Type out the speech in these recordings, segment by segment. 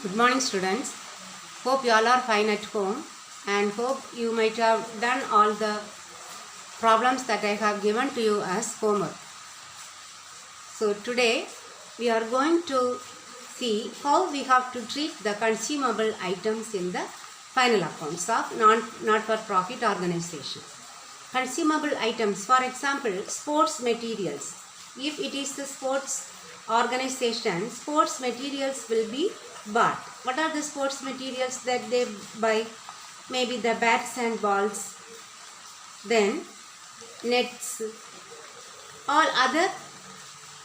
Good morning, students. Hope you all are fine at home and hope you might have done all the problems that I have given to you as homework. So today we are going to see how we have to treat the consumable items in the final accounts of not-for-profit organization. Consumable items, for example, sports materials. If it is the sports organization, sports materials will be bought. What are the sports materials that they buy? Maybe the bats and balls, then nets, all other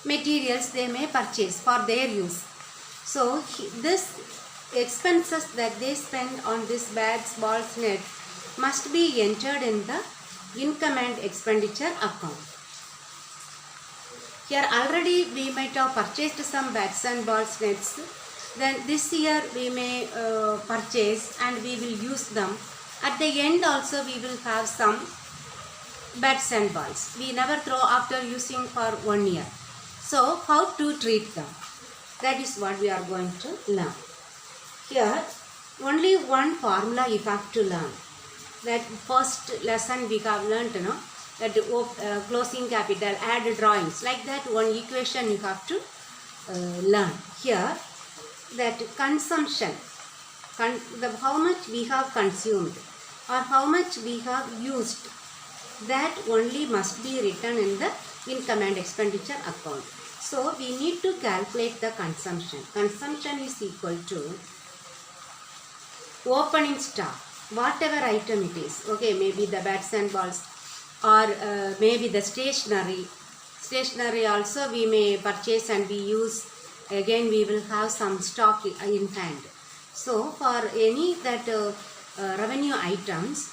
materials they may purchase for their use. So this expenses that they spend on this bats, balls, net must be entered in the income and expenditure account. Here already we might have purchased some bats and balls, nets. Then this year we may purchase and we will use them. At the end also we will have some bats and balls. We never throw after using for 1 year. So how to treat them? That is what we are going to learn. Here only one formula you have to learn. That first lesson we have learnt, that closing capital, add drawings, like that one equation you have to learn. Here that consumption, how much we have consumed or how much we have used, that only must be written in the income and expenditure account. So we need to calculate the consumption. Consumption is equal to opening stock, whatever item it is. Okay, maybe the bats and balls or maybe the stationery. Stationery also we may purchase and we use. Again we will have some stock in hand. So for any that revenue items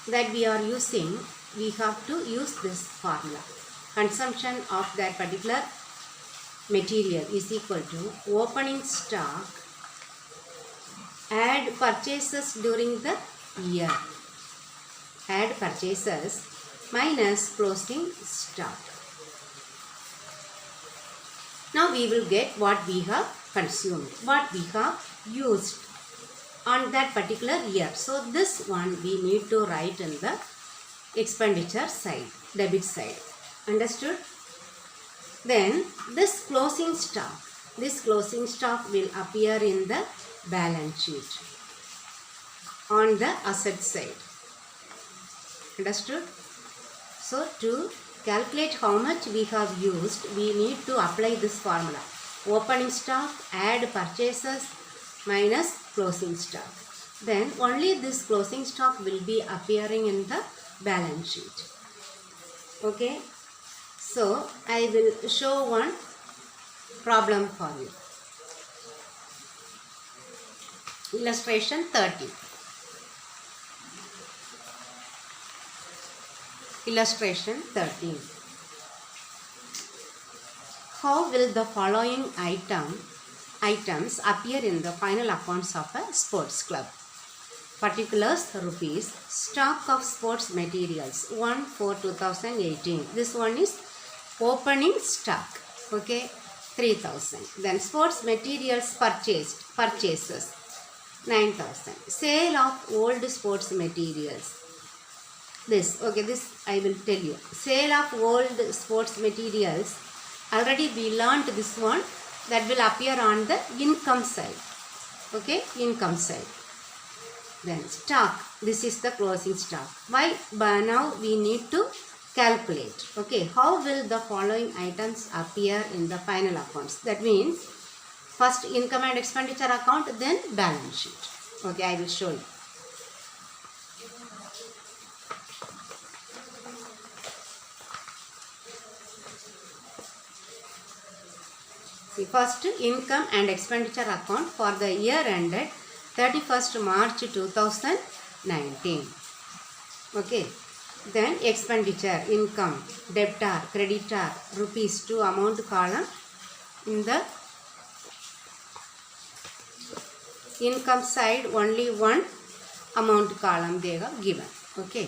that we are using, we have to use this formula. Consumption of that particular material is equal to opening stock, add purchases during the year, add purchases minus closing stock. Now we will get what we have consumed, what we have used on that particular year. So this one we need to write in the expenditure side, debit side. Understood? Then this closing stock will appear in the balance sheet on the asset side. Understood? So to calculate how much we have used, we need to apply this formula. Opening stock, add purchases minus closing stock. Then only this closing stock will be appearing in the balance sheet. Okay. So I will show one problem for you. Illustration 30. Illustration 13. How will the following items appear in the final accounts of a sports club? Particulars rupees. Stock of sports materials 1/4/2018. This one is opening stock. Okay, 3,000. Then sports materials purchases 9,000. Sale of old sports materials. This I will tell you. Sale of old sports materials, already we learnt this one, that will appear on the income side. Okay, income side. Then stock, this is the closing stock. Why? But now we need to calculate. Okay, how will the following items appear in the final accounts? That means first income and expenditure account, then balance sheet. Okay, I will show you. See, first income and expenditure account for the year ended 31st March 2019. Okay. Then expenditure, income, debtor, creditor, rupees 2 amount column. In the income side only one amount column they have given. Okay.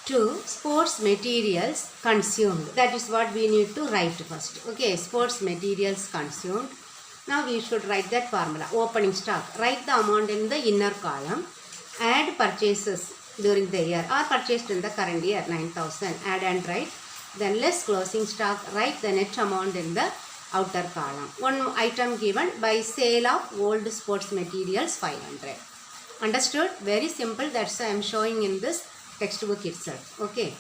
to sports materials consumed. That is what we need to write first. Okay, sports materials consumed. Now we should write that formula. Opening stock. Write the amount in the inner column. Add purchases during the year or purchased in the current year 9,000. Add and write. Then less closing stock. Write the net amount in the outer column. One item given by sale of old sports materials 500. Understood? Very simple. That's why I am showing in this textbook itself. Okay.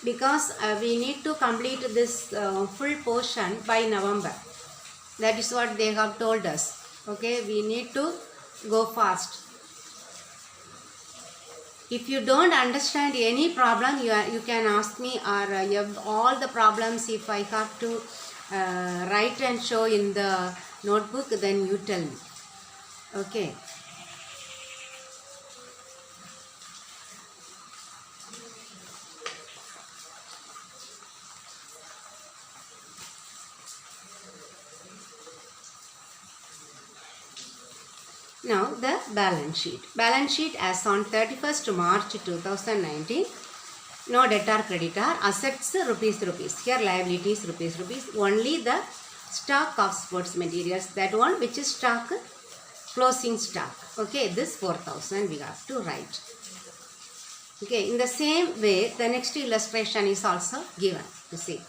Because we need to complete this full portion by November. That is what they have told us. Okay. We need to go fast. If you don't understand any problem, you can ask me, or all the problems if I have to write and show in the notebook, then you tell me. Okay. Now the balance sheet. Balance sheet as on 31st March 2019. No debtor creditor. Assets rupees. Here liabilities rupees. Only the stock of sports materials. That one which is stock, closing stock. Okay, this 4,000 we have to write. Okay, in the same way the next illustration is also given. You see.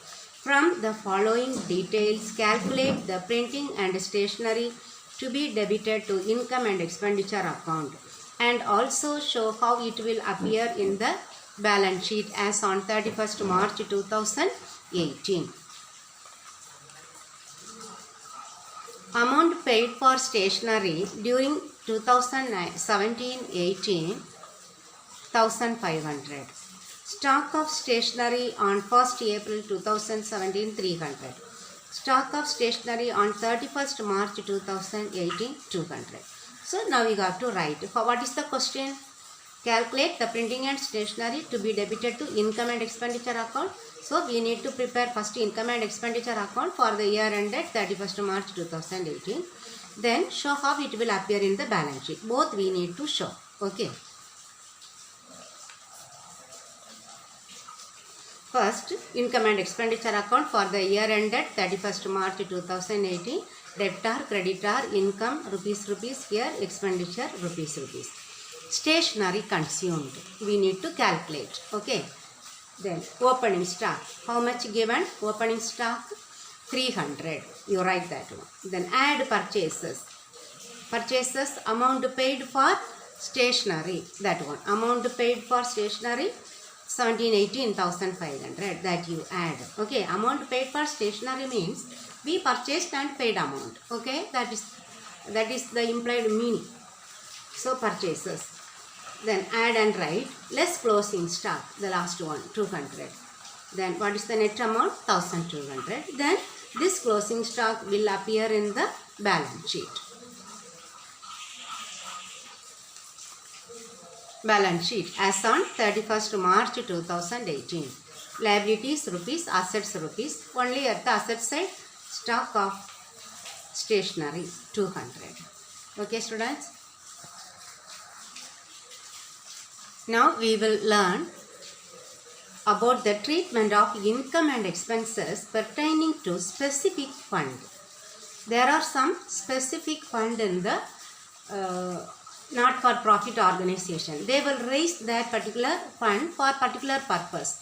From the following details, calculate the printing and stationery to be debited to income and expenditure account, and also show how it will appear in the balance sheet as on 31st March 2018. Amount paid for stationery during 2017-18 1,500. Stock of stationery on 1st April 2017 300. Stock of stationery on 31st March 2018 200. So now we have to write. What is the question? Calculate the printing and stationery to be debited to income and expenditure account. So we need to prepare first income and expenditure account for the year ended 31st March 2018. Then show how it will appear in the balance sheet. Both we need to show. Okay. First, income and expenditure account for the year ended 31st March 2018. Debtor, creditor, income rupees. Here expenditure rupees. Stationery consumed. We need to calculate. Okay. Then opening stock. How much given? Opening stock 300. You write that one. Then add purchases. Purchases amount paid for stationery. That one. Amount paid for stationery 18,500. That you add. Okay. Amount paid for stationery means we purchased and paid amount. Okay. That is the implied meaning. So purchases. Then add and write less closing stock. The last one 200. Then what is the net amount? 1,200. Then this closing stock will appear in the balance sheet. Balance sheet as on 31st March 2018. Liabilities rupees, assets rupees. Only at the asset side, stock of stationery 200. Okay, students. Now we will learn about the treatment of income and expenses pertaining to specific fund. There are some specific fund in the not-for-profit organization. They will raise that particular fund for particular purpose.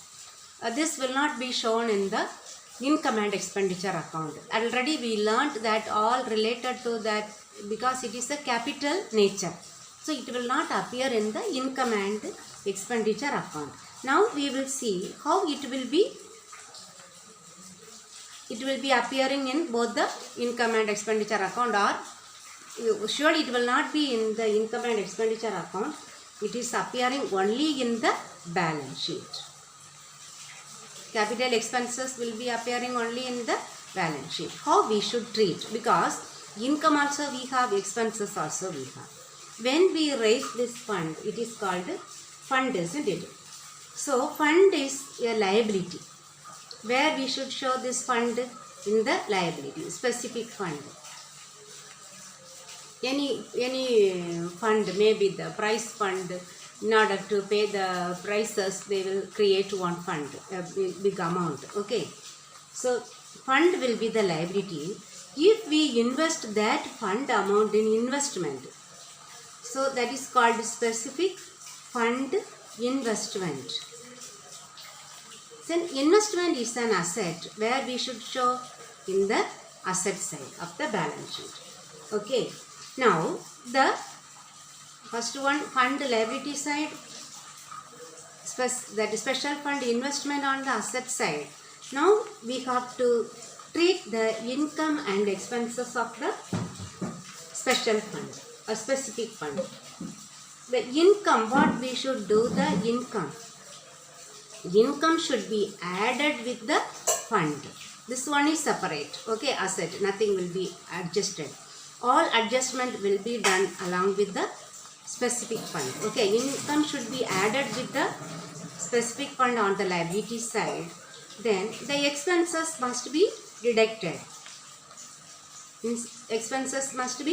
This will not be shown in the income and expenditure account. Already we learnt that all related to that because it is a capital nature. So it will not appear in the income and expenditure account. Now we will see how it will be appearing in both the income and expenditure account, or surely it will not be in the income and expenditure account. It is appearing only in the balance sheet. Capital expenses will be appearing only in the balance sheet. How we should treat? Because income also we have, expenses also we have. When we raise this fund, it is called fund, isn't it? So fund is a liability. Where we should show this fund? In the liability, specific fund. Any fund, maybe the prize fund, in order to pay the prices, they will create one fund, a big amount. Okay, so fund will be the liability. If we invest that fund amount in investment, so that is called specific fund investment. Then investment is an asset where we should show in the asset side of the balance sheet. Okay, now the first one, fund liability side, that is special fund investment on the asset side. Now we have to treat the income and expenses of the special fund, a specific fund. The income, what we should do, the income should be added with the fund. This one is separate. Okay, asset, nothing will be adjusted. All adjustment will be done along with the specific fund. Okay, income should be added with the specific fund on the liability side. Then the expenses must be deducted. Expenses must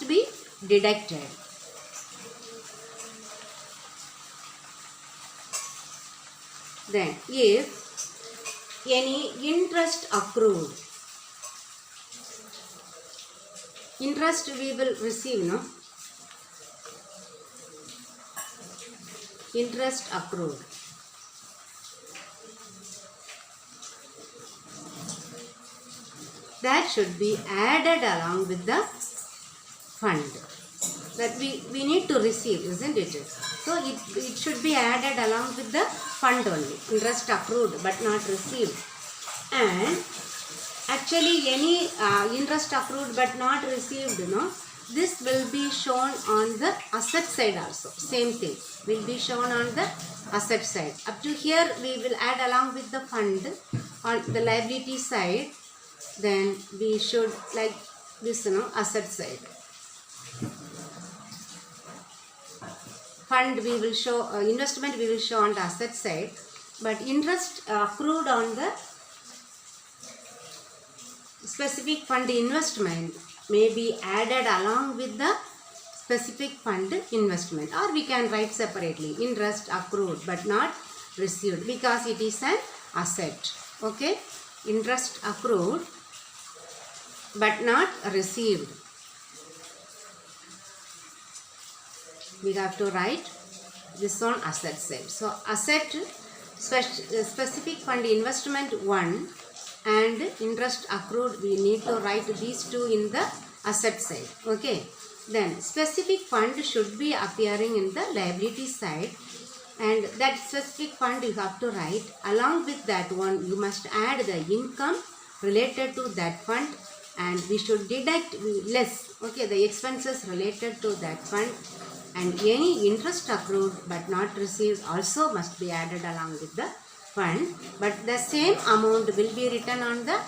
be deducted. Then if any interest accrued, interest we will receive, no? Interest accrued. That should be added along with the fund that we need to receive, isn't it? So it should be added along with the fund only. Interest accrued but not received. And actually any interest accrued but not received, no? This will be shown on the asset side also. Same thing will be shown on the asset side. Up to here we will add along with the fund on the liability side. Then we should like this, asset side. Fund we will show, investment we will show on the asset side. But interest accrued on the specific fund investment may be added along with the specific fund investment, or we can write separately, interest accrued but not received, because it is an asset. Okay, interest accrued but not received. We have to write this on asset side. So asset, specific fund investment 1 and interest accrued, we need to write these two in the asset side. Okay, then specific fund should be appearing in the liability side, and that specific fund you have to write. Along with that one, you must add the income related to that fund, and we should deduct less, okay, the expenses related to that fund, and any interest accrued but not received also must be added along with the fund, but the same amount will be written on the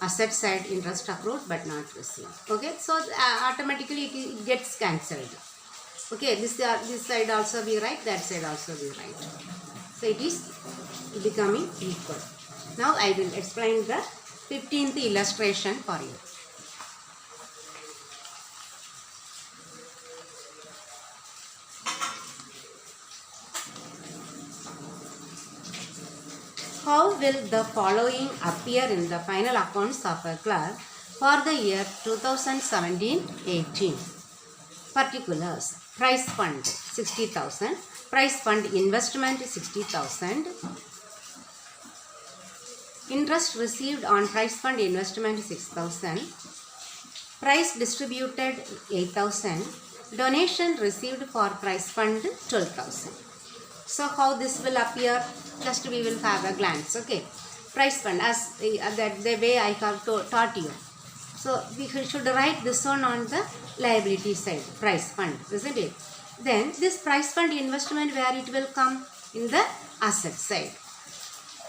asset side, interest accrued but not received. Okay, so automatically it gets cancelled. Okay, this side also we write, that side also we write. So it is becoming equal. Now I will explain the 15th illustration for you. How will the following appear in the final accounts of a clerk for the year 2017-18? Particulars: price fund 60,000, price fund investment 60,000, interest received on price fund investment 6,000, price distributed 8,000, donation received for price fund 12,000. So how this will appear? Just we will have a glance. Okay, price fund, as the way I have taught you. So we should write this one on the liability side, price fund, isn't it? Then this price fund investment, where it will come? In the asset side.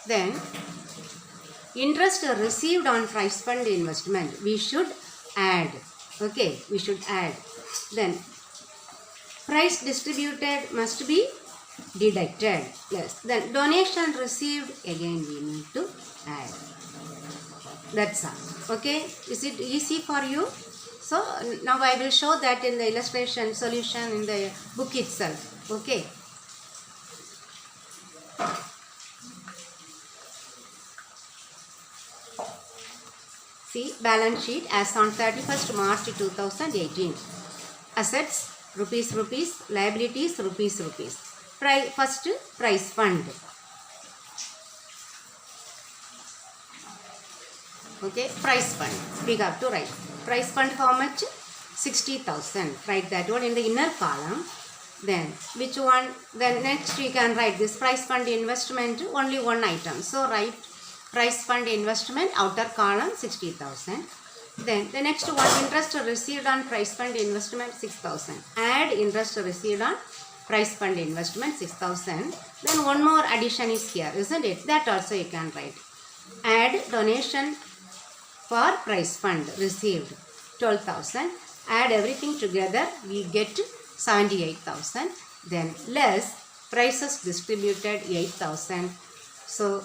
Then interest received on price fund investment, we should add. Okay, we should add. Then price distributed must be deducted. Yes. Then donation received, again we need to add. That's all. Okay, is it easy for you? So now I will show that in the illustration solution in the book itself. Okay. See, balance sheet as on 31st March 2018. Assets rupees rupees, liabilities rupees rupees. First price fund. Okay, price fund. We have to write. Price fund how much? 60,000. Write that one in the inner column. Then which one? Then next we can write this price fund investment, only one item. So write price fund investment, outer column 60,000. Then the next one, interest received on price fund investment 6,000. Add interest received on price fund investment 6,000. Then one more addition is here, isn't it? That also you can write. Add donation for price fund received 12,000. Add everything together, we get 78,000. Then less prices distributed 8,000. So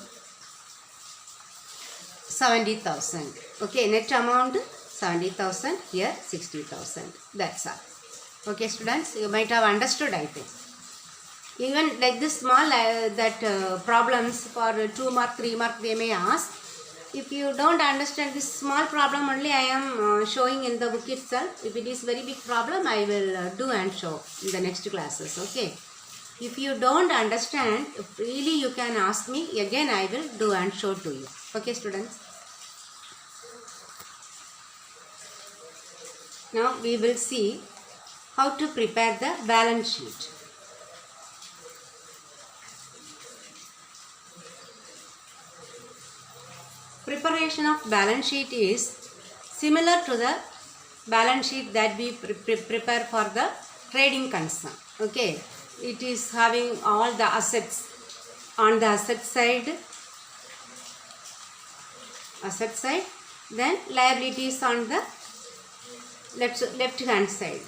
70,000. Okay, net amount 70,000, here 60,000. That's all. Okay, students, you might have understood, I think. Even like this small problems for 2 mark, 3 mark they may ask. If you don't understand this small problem only, I am showing in the book itself. If it is very big problem, I will do and show in the next classes. Okay. If you don't understand, really you can ask me. Again, I will do and show to you. Okay, students. Now we will see how to prepare the balance sheet. Preparation of balance sheet is similar to the balance sheet that we prepare for the trading concern. Okay, it is having all the assets on the asset side, then liabilities on the left hand side.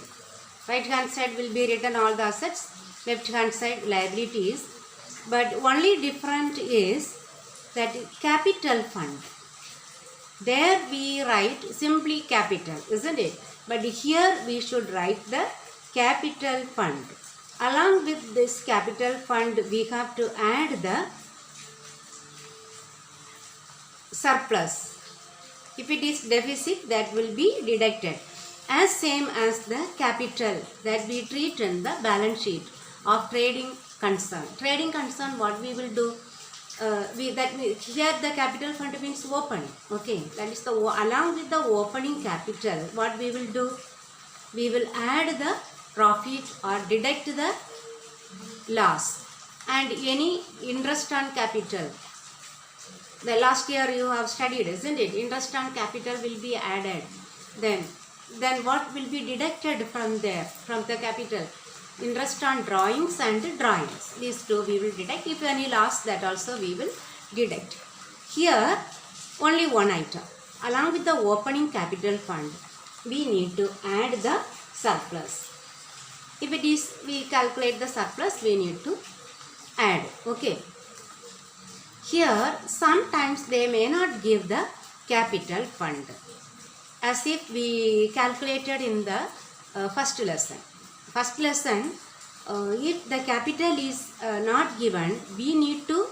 Right hand side will be written all the assets, left hand side liabilities. But only different is that capital fund. There we write simply capital, isn't it? But here we should write the capital fund. Along with this capital fund, we have to add the surplus. If it is deficit, that will be deducted. As same as the capital that we treat in the balance sheet of trading concern. Trading concern, what we will do? Here the capital fund means opening. Okay, that is the along with the opening capital. What we will do? We will add the profit or deduct the loss and any interest on capital. The last year you have studied, isn't it? Interest on capital will be added. Then what will be deducted from there, from the capital? Interest on drawings and drawings. These two we will deduct. If any loss, that also we will deduct. Here only one item. Along with the opening capital fund, we need to add the surplus. If it is, we calculate the surplus, we need to add. Okay. Here sometimes they may not give the capital fund, as if we calculated in the first lesson. First lesson, if the capital is not given, we need to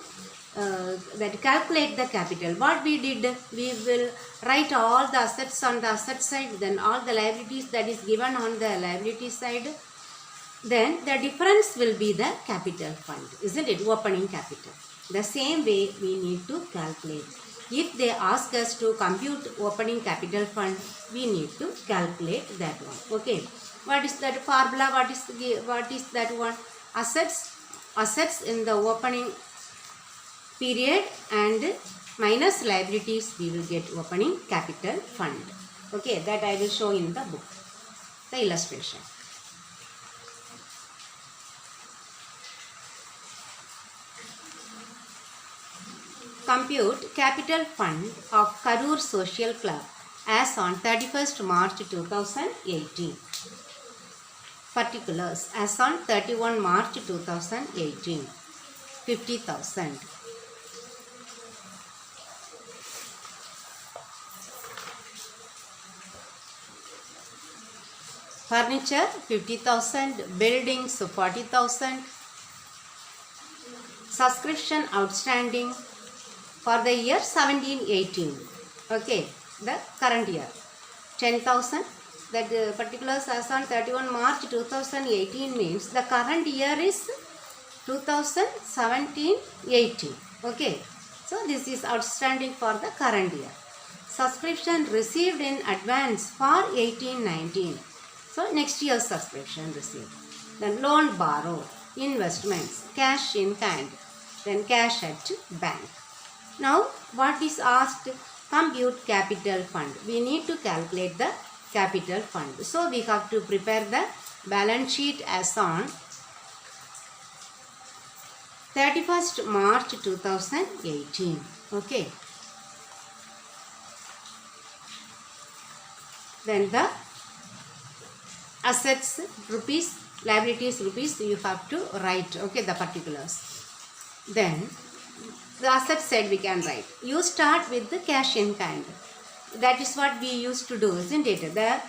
calculate the capital. What we did, we will write all the assets on the asset side, then all the liabilities that is given on the liability side. Then the difference will be the capital fund, isn't it? Opening capital. The same way we need to calculate. If they ask us to compute opening capital fund, we need to calculate that one. Okay. What is that formula? What is that one? Assets in the opening period and minus liabilities, we will get opening capital fund. Okay, that I will show in the book, the illustration. Compute capital fund of Karur Social Club as on 31st March 2018. Particulars as on 31 March 2018. 50,000. furniture 50,000, buildings 40,000, subscription outstanding for the year 17-18. Okay, the current year 10,000. That particulars as on 31 March 2018 means the current year is 2017-18. Okay, so this is outstanding for the current year. Subscription received in advance for 18-19. So next year's subscription received. Then loan borrowed, investments, cash in hand, then cash at bank. Now what is asked? Compute capital fund. We need to calculate the capital fund. So we have to prepare the balance sheet as on 31st March 2018. Okay. Then the assets rupees, liabilities rupees, you have to write, okay, the particulars. Then the asset side we can write. You start with the cash in hand. That is what we used to do, isn't it? The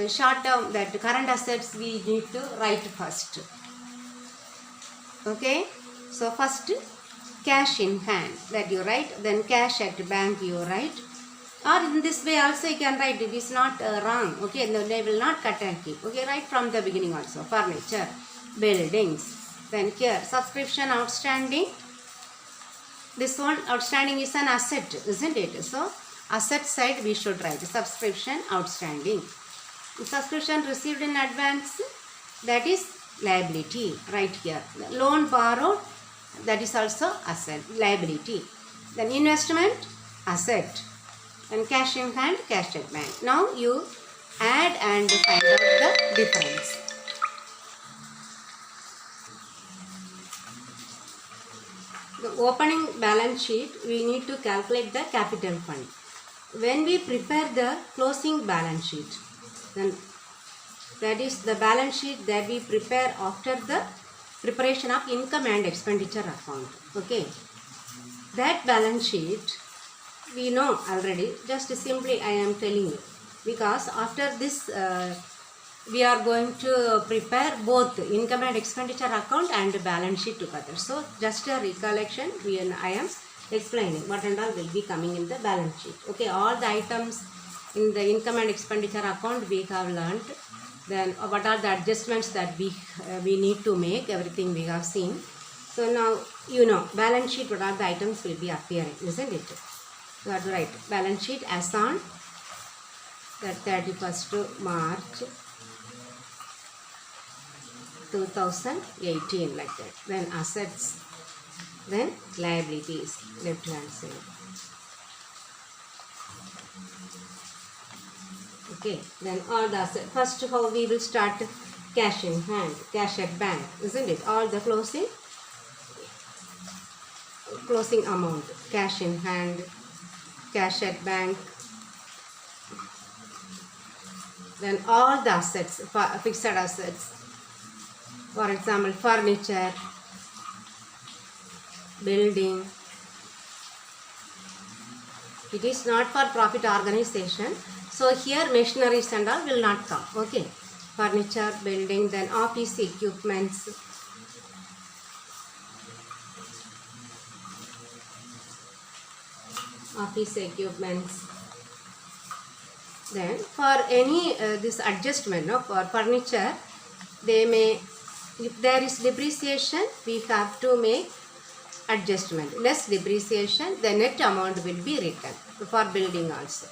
short term, that current assets we need to write first. Okay. So first cash in hand that you write, then cash at bank you write. Or in this way also you can write. It is not wrong. Okay. No, they will not cut and keep. Okay. Right from the beginning also. Furniture, buildings. Then here subscription outstanding. This one outstanding is an asset, isn't it? So asset side we should write subscription outstanding. Subscription received in advance, that is liability, right here. Loan borrowed, that is also asset, liability. Then investment, asset. And cash in hand, cash at bank. Now you add and find out the difference. The opening balance sheet, we need to calculate the capital fund. When we prepare the closing balance sheet, then that is the balance sheet that we prepare after the preparation of income and expenditure account. Okay, that balance sheet we know already, just simply I am telling you, because after this we are going to prepare both income and expenditure account and balance sheet together. So just a recollection, I am explaining what and all will be coming in the balance sheet. Okay, all the items in the income and expenditure account we have learned. Then what are the adjustments that we need to make, everything we have seen. So now you know balance sheet, what are the items will be appearing, isn't it? You have to write balance sheet as on the 31st March 2018, like that. Then assets, then liabilities, left hand side. Okay, then all the assets. First how we will start? Cash in hand, cash at bank, isn't it? All the closing amount, cash in hand, cash at bank. Then all the assets, fixed assets. For example, furniture, building. It is not for profit organization. So here machineries and all will not come. Okay. Furniture, building, then office equipments. Office equipments. Then for any this adjustment, no, for furniture, they may, if there is depreciation, we have to make adjustment. Less depreciation, the net amount will be written. For building also.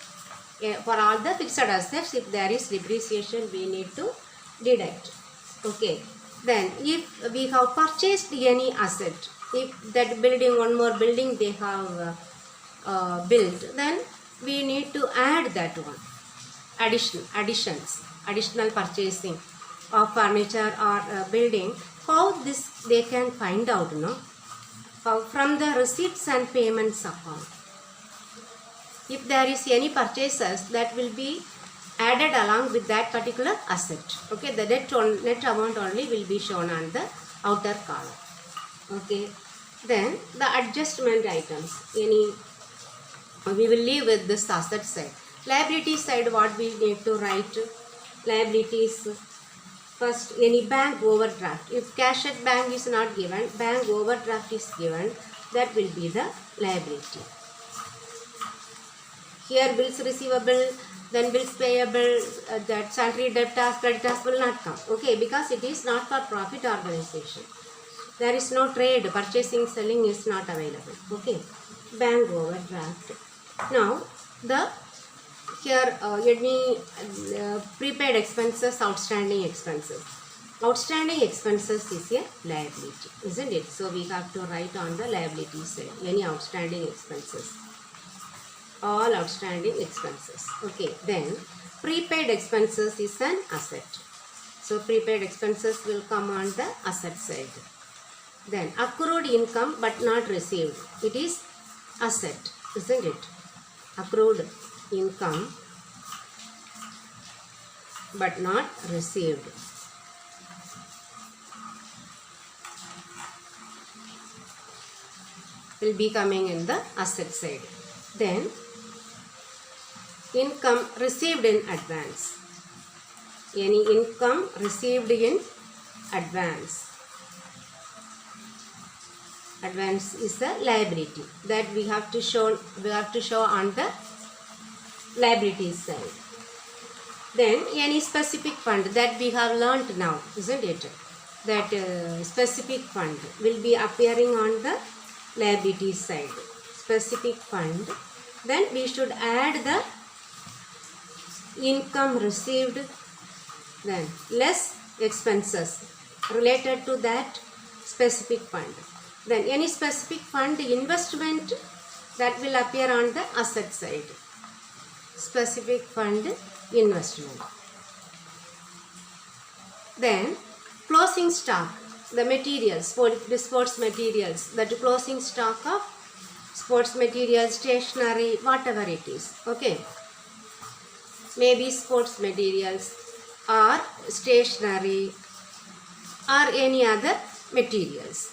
For all the fixed assets, if there is depreciation, we need to deduct. Okay. Then if we have purchased any asset, if that building, one more building they have built, then we need to add that one. Additional purchasing of furniture or building. How this they can find out, no? How? From the receipts and payments account. If there is any purchases, that will be added along with that particular asset. Okay, the net amount only will be shown on the outer column. Okay, then the adjustment items, we will leave with this asset side. Liability side, what we need to write? Liabilities, First, any bank overdraft. If cash at bank is not given, bank overdraft is given, that will be the liability. Here bills receivable, then bills payable, that sundry debtors, creditors will not come. Okay, because it is not for profit organization. There is no trade, purchasing, selling is not available. Okay, bank overdraft. Now, here let me prepaid expenses, outstanding expenses. Outstanding expenses is a liability, isn't it? So we have to write on the liability side any outstanding expenses. All outstanding expenses. Okay, then prepaid expenses is an asset. So prepaid expenses will come on the asset side. Then accrued income but not received. It is asset, isn't it? Accrued income but not received. Will be coming in the asset side. Then income received in advance. Any income received in advance. Advance is a liability that we have to show on the liability side. Then any specific fund that we have learnt now, isn't it? That specific fund will be appearing on the liability side. Specific fund. Then we should add the income received, then less expenses related to that specific fund. Then any specific fund investment that will appear on the asset side. Specific fund investment. Then closing stock, the materials, for the sports materials, that closing stock of sports materials, stationery, whatever it is. Okay. Maybe sports materials or stationery or any other materials.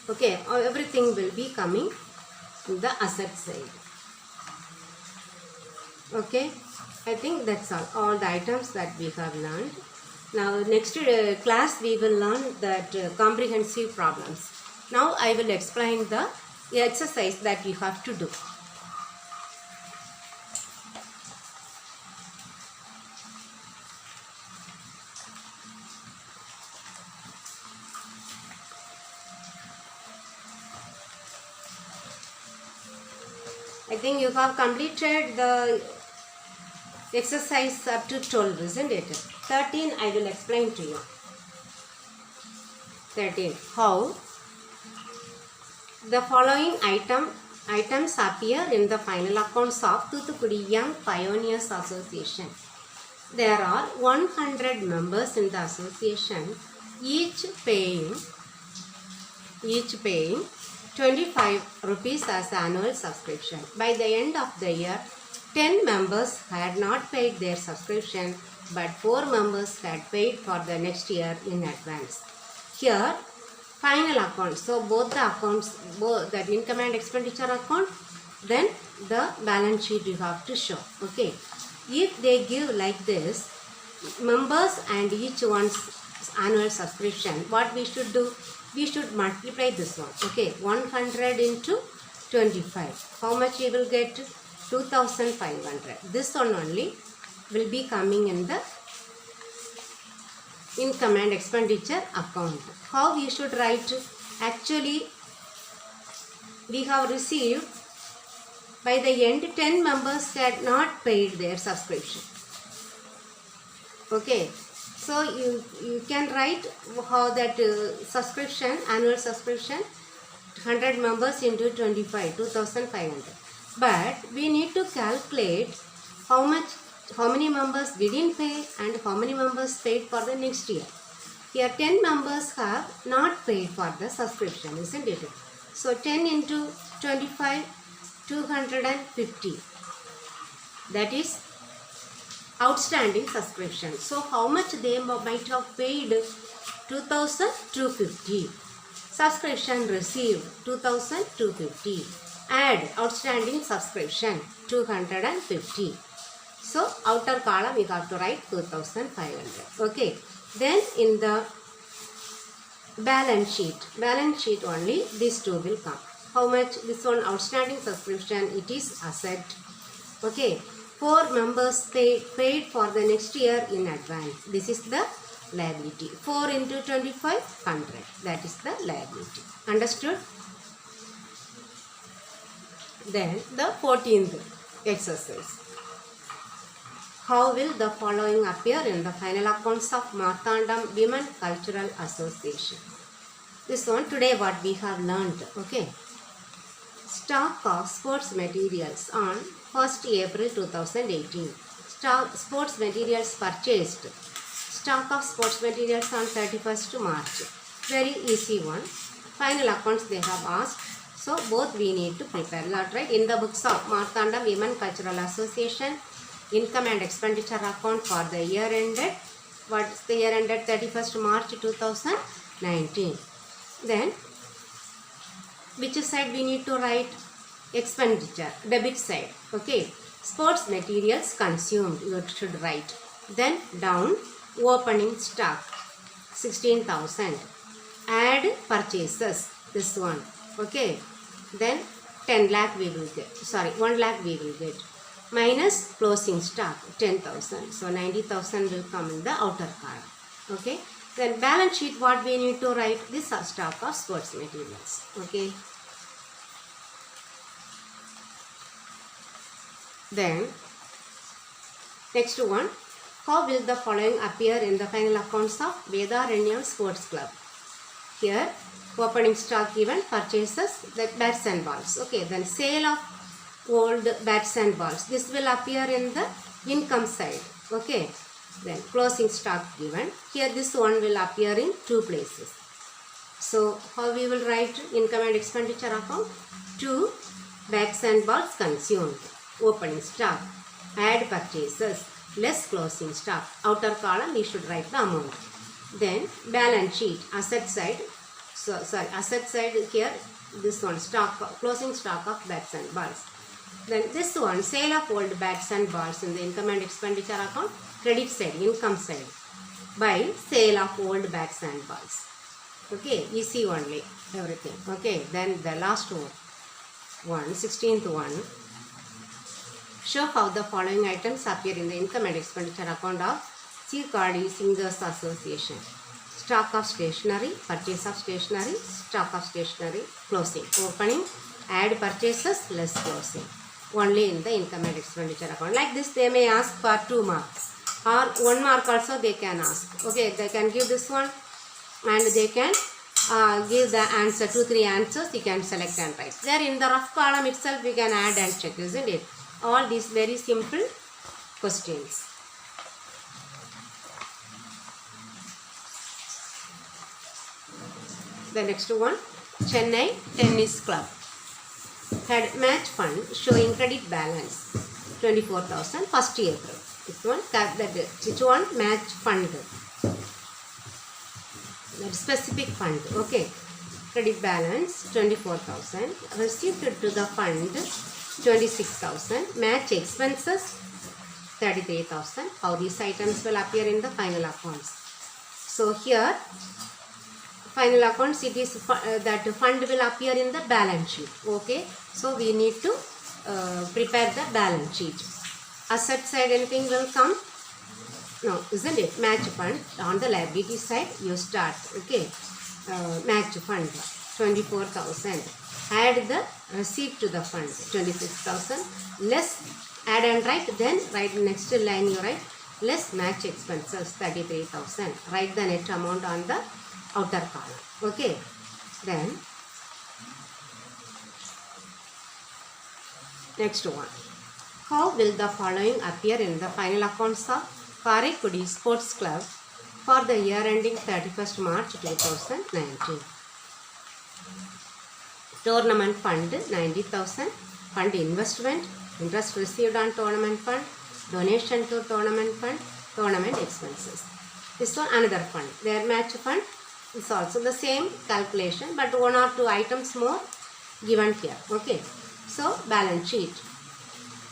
Okay, everything will be coming in the asset side. Okay, I think that's all the items that we have learned. Now next class we will learn that comprehensive problems. Now I will explain the exercise that you have to do. I think you have completed the exercise up to 12, isn't it? 13 I will explain to you. 13. How the following items appear in the final accounts of Thoothukudi Young Pioneers Association. There are 100 members in the association, each paying 25 rupees as annual subscription. By the end of the year, 10 members had not paid their subscription, but 4 members had paid for the next year in advance. Here, final account. So both the accounts, both the income and expenditure account, then the balance sheet you have to show. Okay. If they give like this, members and each one's annual subscription, what we should do? We should multiply this one. Okay, 100 into 25. How much you will get? 2,500. This one only will be coming in the income and expenditure account. How we should write? Actually, we have received, by the end 10 members had not paid their subscription. Okay. So you can write how that subscription, annual subscription, 100 members into 25, 2,500. But we need to calculate how many members didn't pay and how many members paid for the next year. Here 10 members have not paid for the subscription, isn't it? So 10 into 25, 250. That is outstanding subscription. So how much they might have paid? 2,250. Subscription received 2,250. Add outstanding subscription 250. So outer column you have to write 2,500. Okay. Then in the balance sheet only these two will come. How much? This one outstanding subscription, it is asset. Okay, 4 members paid for the next year in advance. This is the liability. 4 into 25, 100. That is the liability. Understood? Then the 14th exercise. How will the following appear in the final accounts of Marthandam Women Cultural Association? This one today what we have learned. Okay. Stock of sports materials on 1st April 2018. Sports materials purchased. Stock of sports materials on 31st March. Very easy one. Final accounts they have asked. So both we need to prepare. That right? In the books of Marthandam Women Cultural Association, income and expenditure account for the year ended. What is the year ended? 31st March 2019. Then which side we need to write? Expenditure, debit side. Okay, sports materials consumed, you should write. Then down, opening stock 16,000. Add purchases, this one. Okay, then 10 lakh we will get, sorry 1 lakh we will get, minus closing stock 10,000. So 90,000 will come in the outer column. Okay, then balance sheet what we need to write? This is stock of sports materials. Okay, then next one, how will the following appear in the final accounts of Vedaranyam Sports Club? Here opening stock given, purchases, the bats and balls. Okay, then sale of old bats and balls, this will appear in the income side. Okay, then closing stock given, here this one will appear in 2 places. So how we will write income and expenditure account? 2 bats and balls consumed, opening stock, add purchases, less closing stock, outer column we should write the amount. Then balance sheet, asset side, asset side here, this one stock, closing stock of bats and balls. Then this one, sale of old bats and balls in the income and expenditure account, credit side, income side, by sale of old bats and balls. Okay, easy only, everything. Okay, then the last one, 16th one. Show how the following items appear in the income and expenditure account of Chirkadi Singers Association. Stock of stationery, purchase of stationery, stock of stationery, closing, opening, add purchases, less closing. Only in the income and expenditure account. Like this they may ask for 2 marks or 1 mark also they can ask. Okay, they can give this one and they can give the answer, 2-3 answers you can select and write. There in the rough column itself you can add and check, isn't it? All these very simple questions. The next one, Chennai Tennis Club had match fund showing credit balance 24,000 1st April. Which one? Match fund. That specific fund. Okay. Credit balance 24,000. Received to the fund 26,000. Match expenses 33,000. How these items will appear in the final accounts? So here, final accounts, it is that fund will appear in the balance sheet. Okay, so we need to prepare the balance sheet. Asset side anything will come? No, isn't it? Match fund. On the liability side you start. Okay, match fund 24,000. Add the receipt to the fund 26,000. Less, add and write. Then write next line you write less match expenses 33,000. Write the net amount on the outer column. Okay, then next one, how will the following appear in the final accounts of Karaikudi Sports Club for the year ending 31st March 2019? Tournament fund 90,000, fund investment, interest received on tournament fund, donation to tournament fund, tournament expenses. This one another fund. Their match fund is also the same calculation, but 1 or 2 items more given here. Okay, so balance sheet.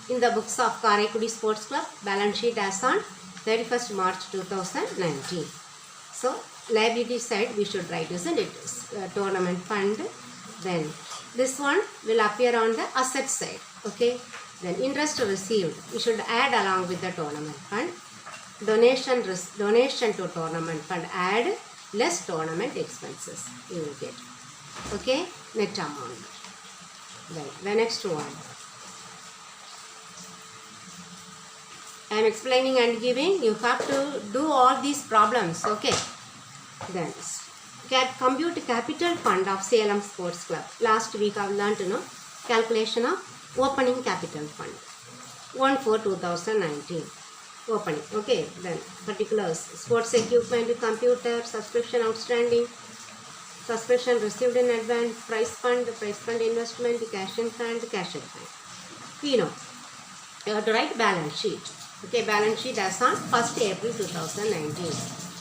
In the books of Karaikudi Sports Club, balance sheet as on 31st March 2019. So liability side we should write, isn't it? Tournament fund. Then this one will appear on the asset side. Okay. Then interest received, we should add along with the tournament fund. Donation to tournament fund, add less tournament expenses you will get. Okay. Net amount. Then the next one, I am explaining and giving. You have to do all these problems. Okay. Then compute capital fund of Salem Sports Club. Last week I have learned calculation of opening capital fund. 1/4/2019 opening. Okay. Then particulars: sports equipment, computer, subscription outstanding, subscription received in advance, prize fund investment, cash in hand. You have to write balance sheet. Okay, balance sheet as on 1st April 2019.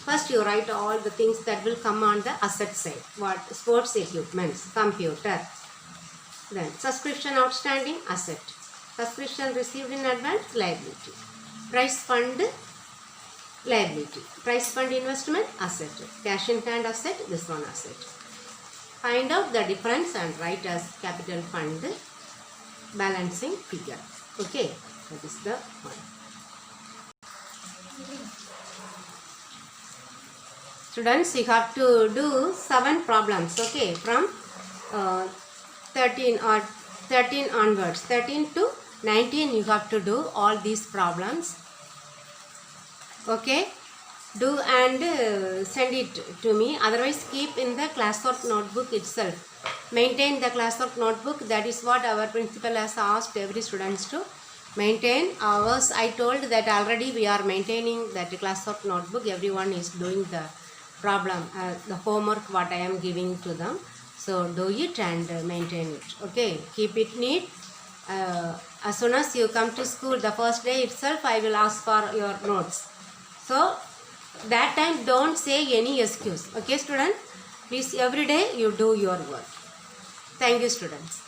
First you write all the things that will come on the asset side. What? Sports equipments, computer. Then subscription outstanding, asset. Subscription received in advance, liability. Prize fund, liability. Prize fund investment, asset. Cash in hand, asset. This one, asset. Find out the difference and write as capital fund balancing figure. Okay, that is the one. Students, you have to do 7 problems. Okay, from 13 onwards, 13 to 19 you have to do all these problems. Okay, do and send it to me. Otherwise keep in the classwork notebook itself. Maintain the classwork notebook. That is what our principal has asked every students to maintain. Ours, I told that already we are maintaining that classwork notebook. Everyone is doing the problem, the homework what I am giving to them. So do it and maintain it. Okay, keep it neat. As soon as you come to school, the first day itself I will ask for your notes. So that time don't say any excuse. Okay students, please every day you do your work. Thank you students.